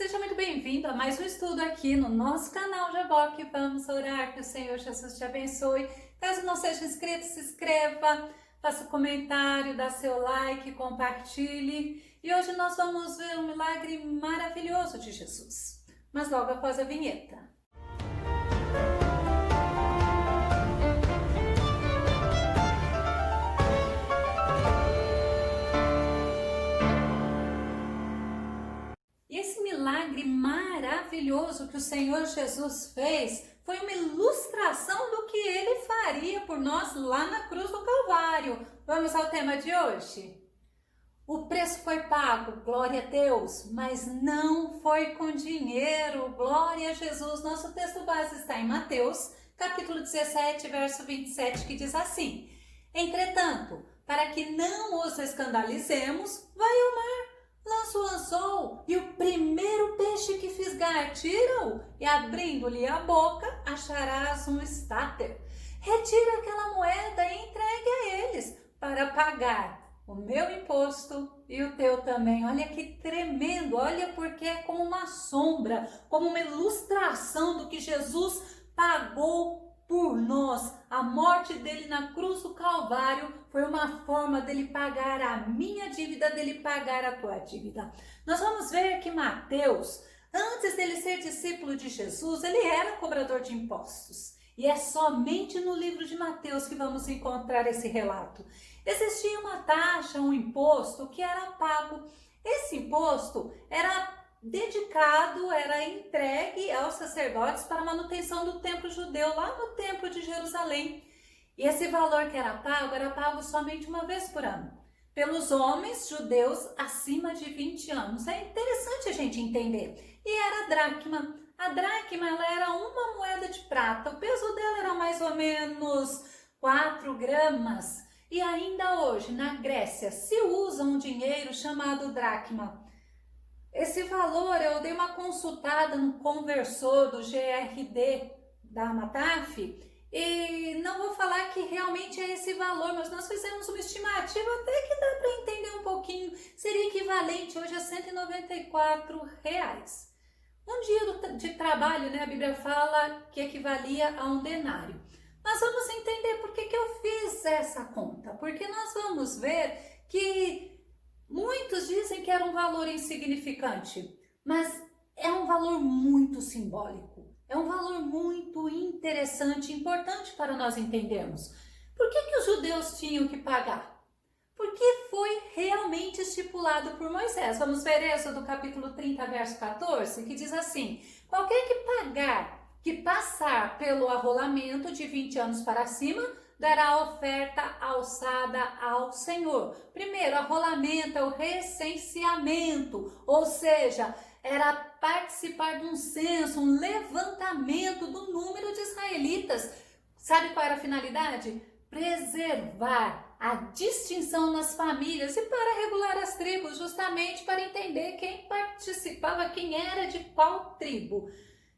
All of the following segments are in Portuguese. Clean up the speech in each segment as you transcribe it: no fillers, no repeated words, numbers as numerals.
Seja muito bem-vindo a mais um estudo aqui no nosso canal Jaboque. Vamos orar que o Senhor Jesus te abençoe. Caso não seja inscrito, se inscreva, faça comentário, dá seu like, compartilhe. E hoje nós vamos ver um milagre maravilhoso de Jesus, mas logo após a vinheta. Esse milagre maravilhoso que o Senhor Jesus fez foi uma ilustração do que ele faria por nós lá na cruz do Calvário. Vamos ao tema de hoje? O preço foi pago, glória a Deus, mas não foi com dinheiro, glória a Jesus. Nosso texto base está em Mateus, capítulo 17, verso 27, que diz assim: Entretanto, para que não os escandalizemos, vai ao mar, lança o anzol e o primeiro peixe que fisgar, tira-o, e abrindo-lhe a boca, acharás um estáter. Retira aquela moeda e entregue a eles, para pagar o meu imposto e o teu também. Olha que tremendo, olha, porque é como uma sombra, como uma ilustração do que Jesus pagou por nós. A morte dele na cruz do Calvário foi uma forma dele pagar a minha dívida, dele pagar a tua dívida. Nós vamos ver que Mateus, antes dele ser discípulo de Jesus, ele era cobrador de impostos. E é somente no livro de Mateus que vamos encontrar esse relato. Existia uma taxa, um imposto que era pago. Esse imposto era dedicado, era entregue aos sacerdotes para a manutenção do templo judeu, lá no templo de Jerusalém. E esse valor que era pago somente uma vez por ano, pelos homens judeus acima de 20 anos. É interessante a gente entender. E era a dracma. A dracma, ela era uma moeda de prata. O peso dela era mais ou menos 4 gramas. E ainda hoje, na Grécia, se usa um dinheiro chamado dracma. Esse valor, eu dei uma consultada no conversor do GRD da Mataf, e não vou falar que realmente é esse valor, mas nós fizemos uma estimativa até que dá para entender um pouquinho. Seria equivalente hoje a R$194. Um dia de trabalho, né? A Bíblia fala que equivalia a um denário. Nós vamos entender por que eu fiz essa conta, porque nós vamos ver que muitos dizem que era um valor insignificante, mas é um valor muito simbólico, é um valor muito interessante, importante para nós entendermos. Por que os judeus tinham que pagar? Porque foi realmente estipulado por Moisés. Vamos ver Êxodo capítulo 30, verso 14, que diz assim: qualquer que pagar, que passar pelo arrolamento de 20 anos para cima, dará oferta alçada ao Senhor. Primeiro, arrolamento é o recenseamento, ou seja, era participar de um censo, um levantamento do número de israelitas. Sabe qual era a finalidade? Preservar a distinção nas famílias e para regular as tribos, justamente para entender quem participava, quem era de qual tribo.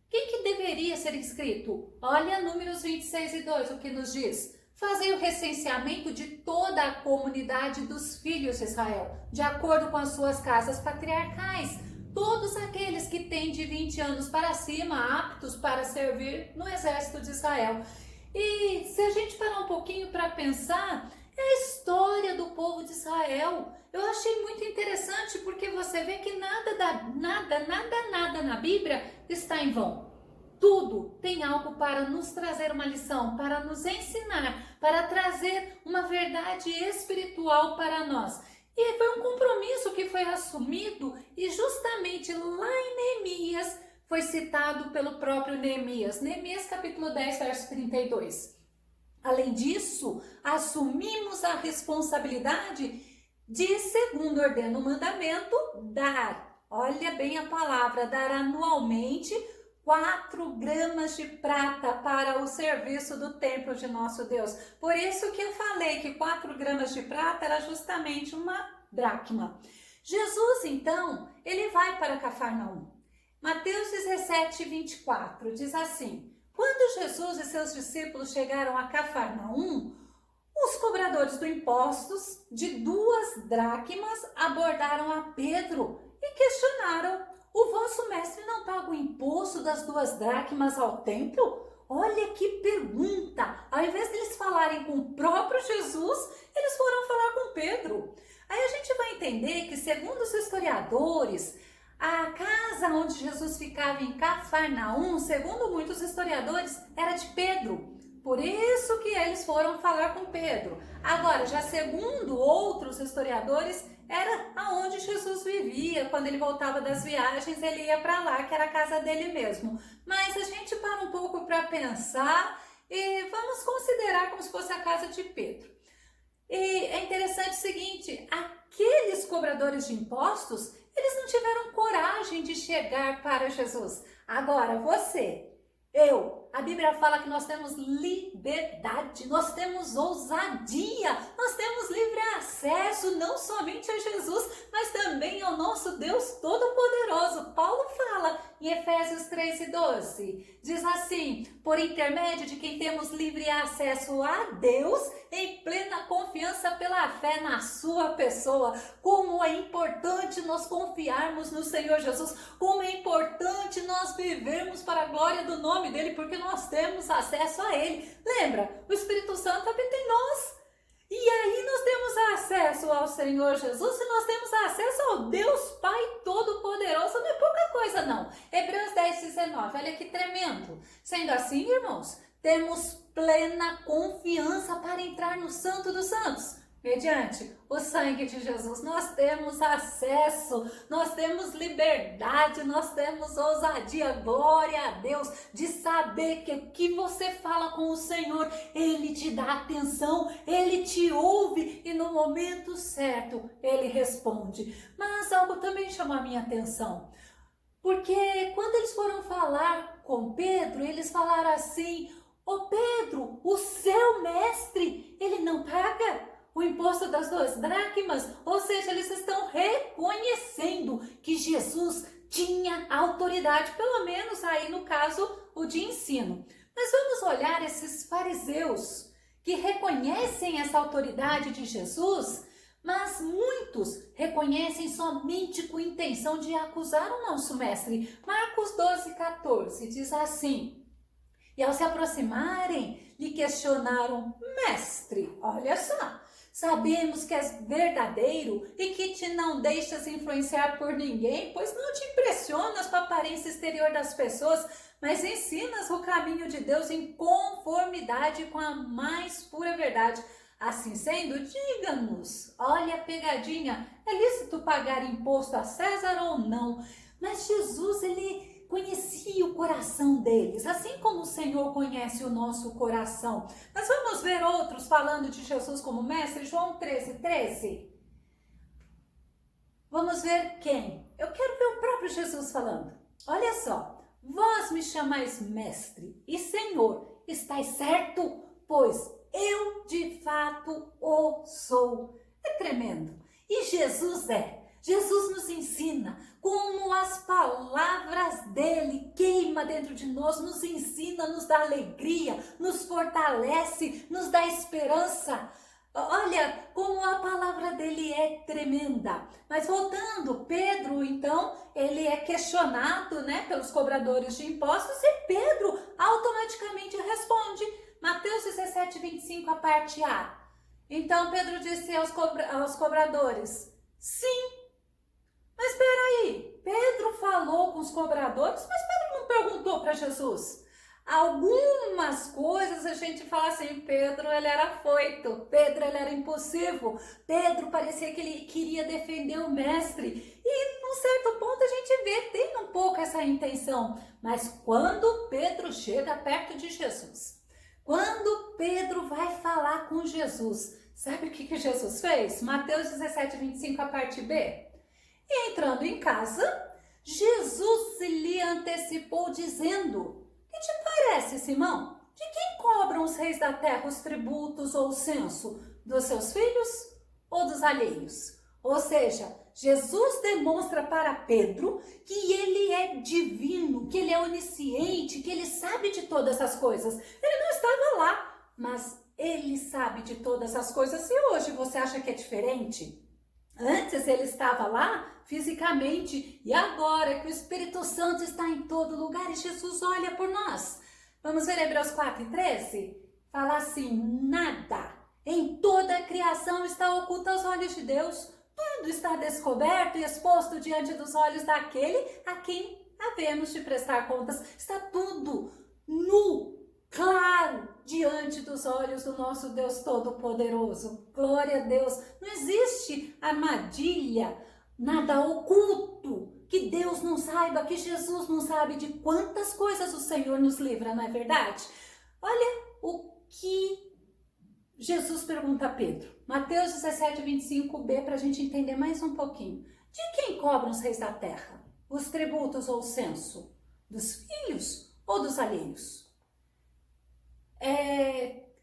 Quem que deveria ser inscrito? Olha Números 26 e 2, o que nos diz: fazei o recenseamento de toda a comunidade dos filhos de Israel, de acordo com as suas casas patriarcais, todos aqueles que têm de 20 anos para cima, aptos para servir no exército de Israel. E se a gente parar um pouquinho para pensar, é a história do povo de Israel. Eu achei muito interessante porque você vê que nada na Bíblia está em vão. Tudo tem algo para nos trazer uma lição, para nos ensinar, para trazer uma verdade espiritual para nós. E foi um compromisso que foi assumido e justamente lá em Neemias foi citado pelo próprio Neemias. Neemias capítulo 10, verso 32. Além disso, assumimos a responsabilidade de, segundo ordena o mandamento, dar. Olha bem a palavra, dar anualmente 4 gramas de prata para o serviço do templo de nosso Deus. Por isso que eu falei que 4 gramas de prata era justamente uma dracma. Jesus, então, ele vai para Cafarnaum. Mateus 17, 24 diz assim: quando Jesus e seus discípulos chegaram a Cafarnaum, os cobradores de impostos de 2 dracmas abordaram a Pedro e questionaram: o vosso mestre o imposto das 2 dracmas ao templo? Olha que pergunta! Ao invés de eles falarem com o próprio Jesus, eles foram falar com Pedro. Aí a gente vai entender que, segundo os historiadores, a casa onde Jesus ficava em Cafarnaum, segundo muitos historiadores, era de Pedro. Por isso que eles foram falar com Pedro. Agora, já segundo outros historiadores, era aonde Jesus vivia. Quando ele voltava das viagens, ele ia para lá, que era a casa dele mesmo. Mas a gente para um pouco para pensar e vamos considerar como se fosse a casa de Pedro. E é interessante o seguinte, aqueles cobradores de impostos, eles não tiveram coragem de chegar para Jesus. Agora, você, a Bíblia fala que nós temos liberdade, nós temos ousadia, nós temos livre acesso não somente a Jesus, mas também ao nosso Deus Todo-Poderoso. Paulo fala em Efésios 3:12, diz assim: por intermédio de quem temos livre acesso a Deus, em plena confiança pela fé na sua pessoa. Como é importante nós confiarmos no Senhor Jesus, como é importante nós vivermos para a glória do nome dele, porque nós temos acesso a ele. Lembra? O Espírito Santo habita em nós. E aí nós temos acesso ao Senhor Jesus e nós temos acesso ao Deus Pai Todo-Poderoso. Não é pouca coisa, não. Hebreus 10:19, olha que tremendo. Sendo assim, irmãos, temos plena confiança para entrar no Santo dos Santos. Mediante o sangue de Jesus, nós temos acesso, nós temos liberdade, nós temos ousadia, glória a Deus, de saber que o que você fala com o Senhor, Ele te dá atenção, Ele te ouve e no momento certo Ele responde. Mas algo também chamou a minha atenção, porque quando eles foram falar com Pedro, eles falaram assim: ô Pedro, o seu mestre, ele não paga o imposto das 2 dracmas, ou seja, eles estão reconhecendo que Jesus tinha autoridade, pelo menos aí no caso, o de ensino. Mas vamos olhar esses fariseus que reconhecem essa autoridade de Jesus, mas muitos reconhecem somente com intenção de acusar o nosso mestre. Marcos 12:14 diz assim: e ao se aproximarem, lhe questionaram: mestre, olha só, sabemos que és verdadeiro e que te não deixas influenciar por ninguém, pois não te impressionas com a aparência exterior das pessoas, mas ensinas o caminho de Deus em conformidade com a mais pura verdade. Assim sendo, diga-nos, olha a pegadinha, é lícito pagar imposto a César ou não? Mas Jesus, ele conhecia o coração deles, assim como o Senhor conhece o nosso coração. Nós vamos ver outros falando de Jesus como mestre, João 13:13. Vamos ver quem? Eu quero ver o próprio Jesus falando. Olha só, vós me chamais mestre e Senhor, estáis certo? Pois eu de fato o sou. É tremendo. E Jesus nos ensina como as palavras dele queimam dentro de nós, nos ensina, nos dá alegria, nos fortalece, nos dá esperança. Olha como a palavra dele é tremenda. Mas voltando, Pedro, então, ele é questionado, pelos cobradores de impostos e Pedro automaticamente responde. Mateus 17:25, a parte A. Então Pedro disse aos cobradores: sim. Mas espera aí, Pedro falou com os cobradores, mas Pedro não perguntou para Jesus. Algumas coisas a gente fala assim: Pedro, ele era afoito, Pedro, ele era impulsivo, Pedro parecia que ele queria defender o mestre. E num certo ponto a gente vê, tem um pouco essa intenção. Mas quando Pedro chega perto de Jesus, quando Pedro vai falar com Jesus, sabe o que Jesus fez? Mateus 17:25, a parte B. E entrando em casa, Jesus lhe antecipou dizendo: que te parece, Simão? De quem cobram os reis da terra os tributos ou o censo? Dos seus filhos ou dos alheios? Ou seja, Jesus demonstra para Pedro que ele é divino, que ele é onisciente, que ele sabe de todas as coisas. Ele não estava lá, mas ele sabe de todas as coisas. E hoje você acha que é diferente? Antes ele estava lá fisicamente e agora que o Espírito Santo está em todo lugar e Jesus olha por nós. Vamos ver Hebreus 4:13? Fala assim: nada em toda a criação está oculto aos olhos de Deus. Tudo está descoberto e exposto diante dos olhos daquele a quem havemos de prestar contas. Está tudo nu, claro, diante dos olhos do nosso Deus Todo-Poderoso. Glória a Deus. Não existe armadilha, nada oculto que Deus não saiba, que Jesus não sabe de quantas coisas o Senhor nos livra, não é verdade? Olha o que Jesus pergunta a Pedro. Mateus 17:25b, para a gente entender mais um pouquinho. De quem cobram os reis da terra? Os tributos ou o censo? Dos filhos ou dos alheios?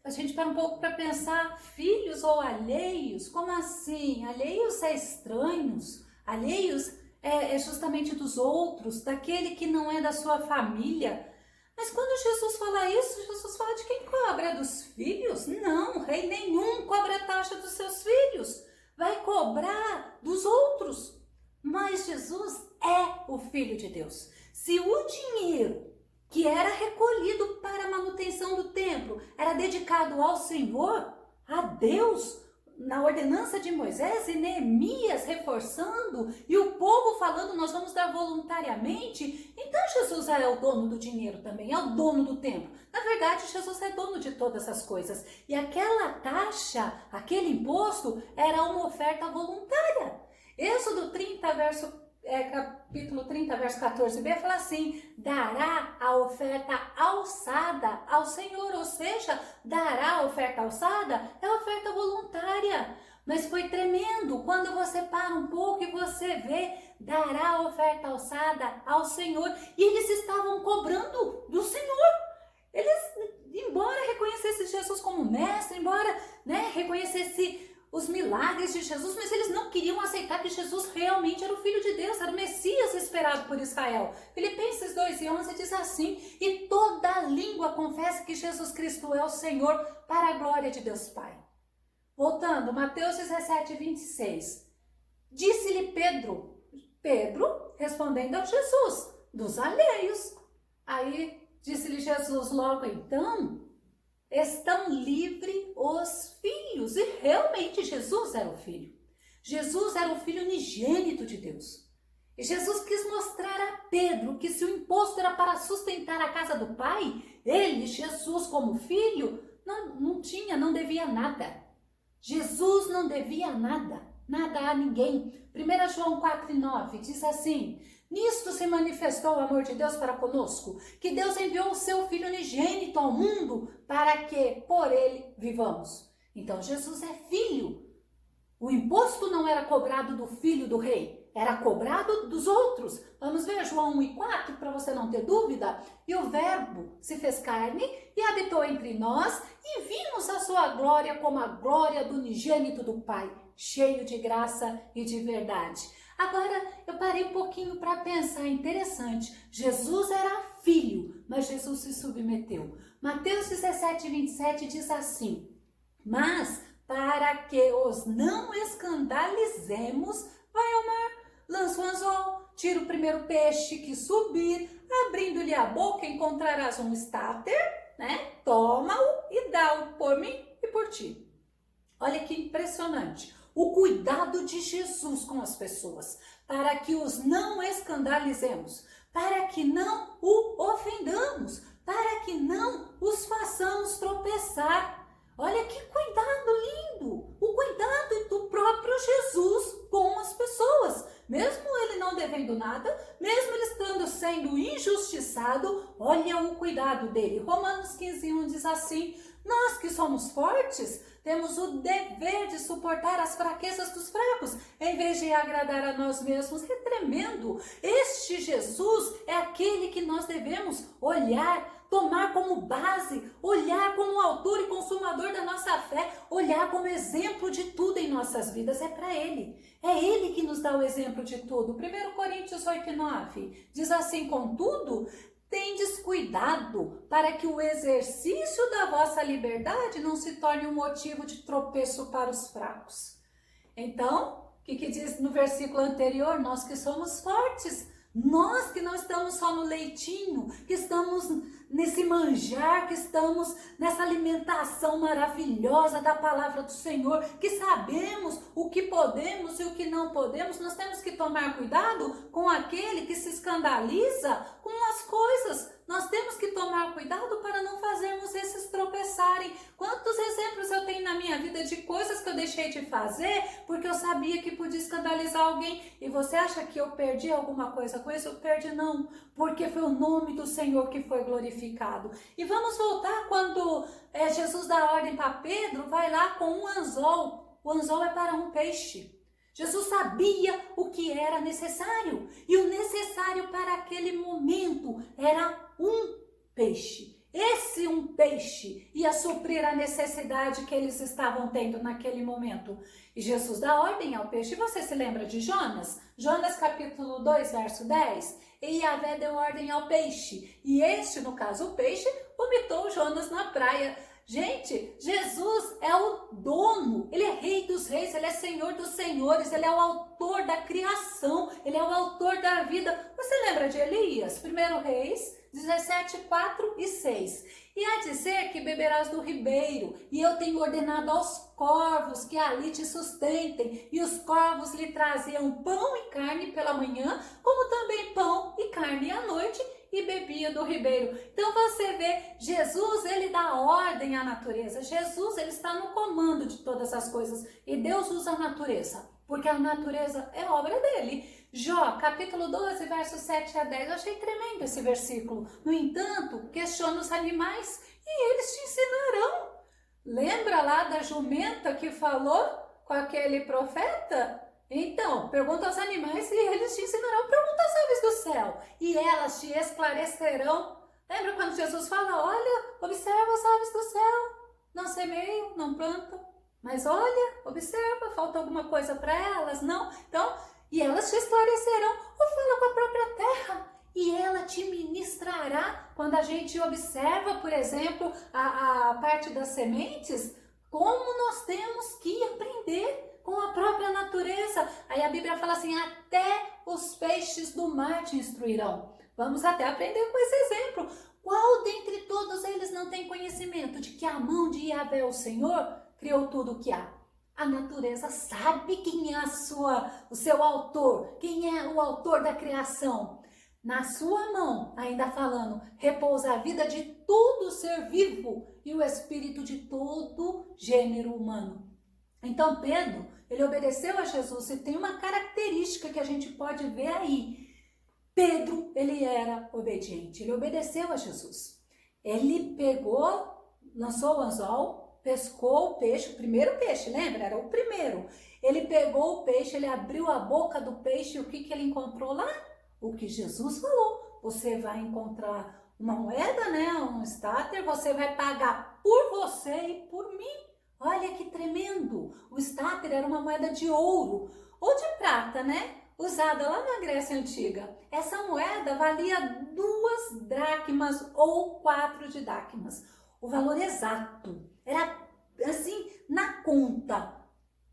A gente para um pouco para pensar, filhos ou alheios? Como assim? Alheios é estranhos, alheios é justamente dos outros, daquele que não é da sua família. Mas quando Jesus fala isso, Jesus fala de quem cobra? É dos filhos? Não, rei nenhum cobra a taxa dos seus filhos, vai cobrar dos outros. Mas Jesus é o Filho de Deus. Se o dinheiro que era recolhido para a manutenção do templo era dedicado ao Senhor, a Deus, na ordenança de Moisés e Neemias reforçando, e o povo falando, nós vamos dar voluntariamente, então Jesus é o dono do dinheiro também, é o dono do templo. Na verdade, Jesus é dono de todas as coisas. E aquela taxa, aquele imposto, era uma oferta voluntária. Êxodo 30, capítulo 30, verso 14b, fala assim: dará a oferta alçada ao Senhor, ou seja, dará a oferta alçada, é oferta voluntária. Mas foi tremendo quando você para um pouco e você vê, dará a oferta alçada ao Senhor, e eles estavam cobrando do Senhor. Eles, embora reconhecessem Jesus como mestre, embora reconhecessem os milagres de Jesus, mas eles não queriam aceitar que Jesus realmente era o Filho de Deus, era o Messias esperado por Israel. Filipenses 2:11 diz assim: e toda língua confessa que Jesus Cristo é o Senhor, para a glória de Deus Pai. Voltando, Mateus 17:26. Disse-lhe Pedro respondendo a Jesus, dos alheios. Aí disse-lhe Jesus logo então: estão livres os filhos. E realmente Jesus era o filho. Jesus era o filho unigênito de Deus. E Jesus quis mostrar a Pedro que se o imposto era para sustentar a casa do Pai, ele, Jesus, como filho, não devia nada. Jesus não devia nada a ninguém. 1 João 4:9 diz assim: nisto se manifestou o amor de Deus para conosco, que Deus enviou o seu Filho unigênito ao mundo para que por ele vivamos. Então Jesus é filho. O imposto não era cobrado do filho do rei, era cobrado dos outros. Vamos ver João 1:4 para você não ter dúvida. E o verbo se fez carne e habitou entre nós e vimos a sua glória como a glória do unigênito do Pai, cheio de graça e de verdade. Agora, eu parei um pouquinho para pensar, interessante. Jesus era filho, mas Jesus se submeteu. Mateus 17:27 diz assim: mas para que os não escandalizemos, vai ao mar, lança o anzol, tira o primeiro peixe que subir, abrindo-lhe a boca encontrarás um estáter, toma-o e dá-o por mim e por ti. Olha que impressionante. O cuidado de Jesus com as pessoas, para que os não escandalizemos, para que não o ofendamos, para que não os façamos tropeçar. Olha que cuidado lindo, o cuidado do próprio Jesus com as pessoas, mesmo ele não devendo nada, mesmo ele estando sendo injustiçado, olha o cuidado dele. Romanos 15:1 diz assim: nós que somos fortes, temos o dever de suportar as fraquezas dos fracos, em vez de agradar a nós mesmos. É tremendo. Este Jesus é aquele que nós devemos olhar, tomar como base, olhar como autor e consumador da nossa fé, olhar como exemplo de tudo em nossas vidas. É para Ele. É Ele que nos dá o exemplo de tudo. 1 Coríntios 8:9 diz assim: contudo, tendes cuidado para que o exercício da vossa liberdade não se torne um motivo de tropeço para os fracos. Então, o que diz no versículo anterior? Nós que somos fortes, nós que não estamos só no leitinho, que estamos nesse manjar, que estamos nessa alimentação maravilhosa da palavra do Senhor, que sabemos o que podemos e o que não podemos. Nós temos que tomar cuidado com aquele que se escandaliza com as coisas. Nós temos que tomar cuidado para não fazermos esses tropeçarem. Quantos exemplos eu tenho na minha vida de coisas que eu deixei de fazer porque eu sabia que podia escandalizar alguém. E você acha que eu perdi alguma coisa com isso? Eu perdi não, porque foi o nome do Senhor que foi glorificado. E vamos voltar quando Jesus dá ordem para Pedro, vai lá com um anzol. O anzol é para um peixe. Jesus sabia o que era necessário, e o necessário para aquele momento era um peixe. Esse um peixe ia suprir a necessidade que eles estavam tendo naquele momento. E Jesus dá ordem ao peixe. Você se lembra de Jonas? Jonas capítulo 2, verso 10. E Yahvé deu ordem ao peixe. E este, no caso o peixe, vomitou Jonas na praia. Gente, Jesus é o dono, ele é rei dos reis, ele é senhor dos senhores, ele é o autor da criação, ele é o autor da vida. Você lembra de Elias? 1 Reis 17, 4 e 6. E há de ser que beberás do ribeiro, e eu tenho ordenado aos corvos que ali te sustentem. E os corvos lhe traziam pão e carne pela manhã, como também pão e carne à noite, e bebia do ribeiro. Então você vê, Jesus, ele dá ordem à natureza. Jesus, ele está no comando de todas as coisas. E Deus usa a natureza, porque a natureza é obra dele. Jó, capítulo 12, versos 7 a 10. Eu achei tremendo esse versículo. No entanto, questiona os animais e eles te ensinarão. Lembra lá da jumenta que falou com aquele profeta? Então, pergunta aos animais e eles te ensinarão. Pergunta às aves do céu e elas te esclarecerão. Lembra quando Jesus fala, olha, observa as aves do céu. Não semeiam, não plantam, mas olha, observa, falta alguma coisa para elas, não? Então, e elas te esclarecerão. Ou fala com a própria terra e ela te ministrará. Quando a gente observa, por exemplo, a parte das sementes, como nós temos que aprender com a própria natureza. Aí a Bíblia fala assim, até os peixes do mar te instruirão. Vamos até aprender com esse exemplo. Qual dentre todos eles não tem conhecimento de que a mão de Yahvé, o Senhor, criou tudo o que há? A natureza sabe quem é o seu autor, quem é o autor da criação. Na sua mão, ainda falando, repousa a vida de todo ser vivo e o espírito de todo gênero humano. Então Pedro, ele obedeceu a Jesus e tem uma característica que a gente pode ver aí. Pedro, ele era obediente, ele obedeceu a Jesus. Ele pegou, lançou o anzol, pescou o peixe, o primeiro peixe, lembra? Era o primeiro. Ele pegou o peixe, ele abriu a boca do peixe e o que ele encontrou lá? O que Jesus falou. Você vai encontrar uma moeda, né? Um estáter, você vai pagar por você e por mim. Olha que tremendo! O estáter era uma moeda de ouro ou de prata, né? Usada lá na Grécia Antiga. Essa moeda valia 2 dracmas ou 4 didracmas. O valor exato era assim na conta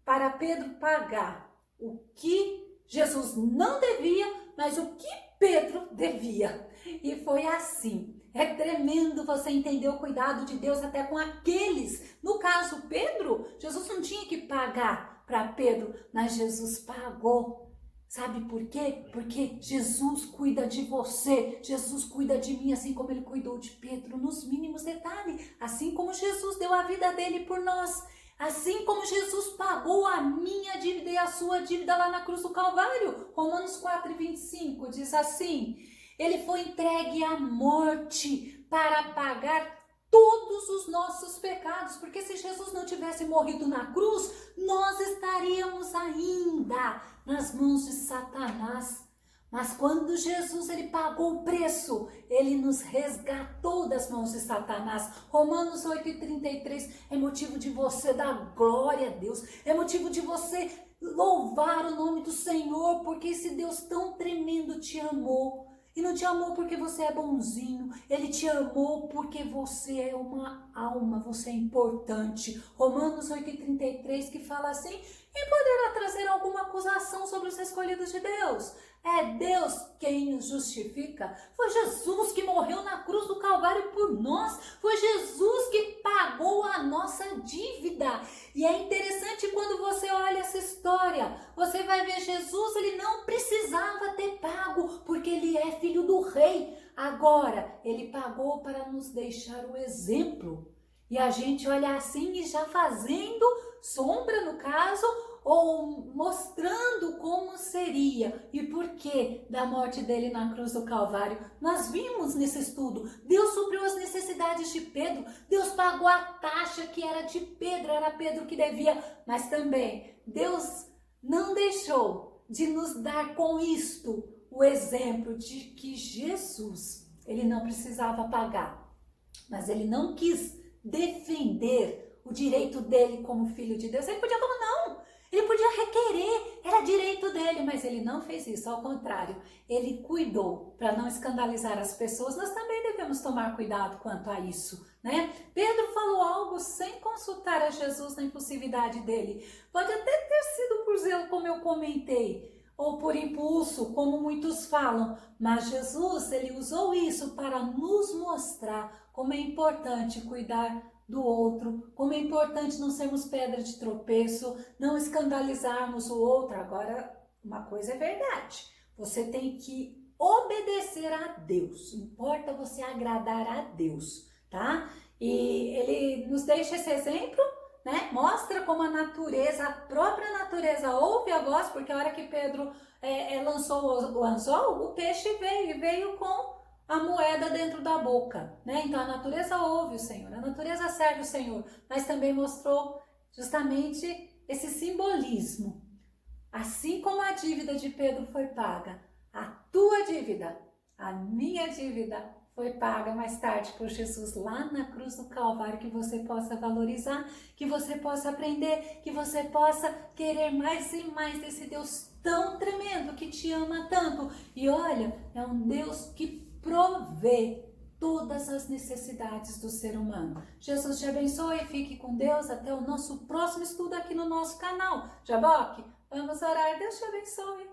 para Pedro pagar o que Jesus não devia, mas o que Pedro devia. E foi assim. É tremendo você entender o cuidado de Deus até com aqueles. No caso, Pedro, Jesus não tinha que pagar para Pedro, mas Jesus pagou. Sabe por quê? Porque Jesus cuida de você, Jesus cuida de mim, assim como ele cuidou de Pedro, nos mínimos detalhes. Assim como Jesus deu a vida dele por nós. Assim como Jesus pagou a minha dívida e a sua dívida lá na cruz do Calvário. Romanos 4:25 diz assim, ele foi entregue à morte para pagar todos os nossos pecados, porque se Jesus não tivesse morrido na cruz, nós estaríamos ainda nas mãos de Satanás. Mas quando Jesus ele pagou o preço, ele nos resgatou das mãos de Satanás. Romanos 8:33 é motivo de você dar glória a Deus, é motivo de você louvar o nome do Senhor, porque esse Deus tão tremendo te amou. E não te amou porque você é bonzinho. Ele te amou porque você é uma alma, você é importante. Romanos 8,33 que fala assim: quem poderá trazer alguma acusação sobre os escolhidos de Deus? É Deus quem nos justifica. Foi Jesus que morreu na cruz do Calvário por nós. Foi Jesus que pagou a nossa dívida. E é interessante quando você olha essa história. Você vai ver Jesus, ele não precisava ter pago, porque ele é filho do rei. Agora, ele pagou para nos deixar o exemplo. E a gente olha assim e já fazendo sombra no caso, ou mostrando como seria e por que da morte dele na cruz do Calvário. Nós vimos nesse estudo, Deus supriu as necessidades de Pedro, Deus pagou a taxa que era de Pedro, era Pedro que devia, mas também Deus não deixou de nos dar com isto o exemplo de que Jesus, ele não precisava pagar, mas ele não quis defender o direito dele como filho de Deus. Ele podia falar, não, ele podia requerer, era direito dele, mas ele não fez isso, ao contrário, ele cuidou para não escandalizar as pessoas. Nós também devemos tomar cuidado quanto a isso, né? Pedro falou algo sem consultar a Jesus na impulsividade dele. Pode até ter sido por zelo, como eu comentei, ou por impulso, como muitos falam, mas Jesus, ele usou isso para nos mostrar como é importante cuidar do outro, como é importante não sermos pedra de tropeço, não escandalizarmos o outro. Agora, uma coisa é verdade, você tem que obedecer a Deus, importa você agradar a Deus, tá? E ele nos deixa esse exemplo, né? Mostra como a natureza, a própria natureza ouve a voz, porque a hora que Pedro lançou o anzol, o peixe veio com a moeda dentro da boca, né? Então a natureza ouve o Senhor, a natureza serve o Senhor, mas também mostrou justamente esse simbolismo. Assim como a dívida de Pedro foi paga, a tua dívida, a minha dívida foi paga mais tarde por Jesus lá na cruz do Calvário, que você possa valorizar, que você possa aprender, que você possa querer mais e mais desse Deus tão tremendo, que te ama tanto. E olha, é um Deus que provê todas as necessidades do ser humano. Jesus te abençoe, fique com Deus, até o nosso próximo estudo aqui no nosso canal. Jaboque, vamos orar, Deus te abençoe.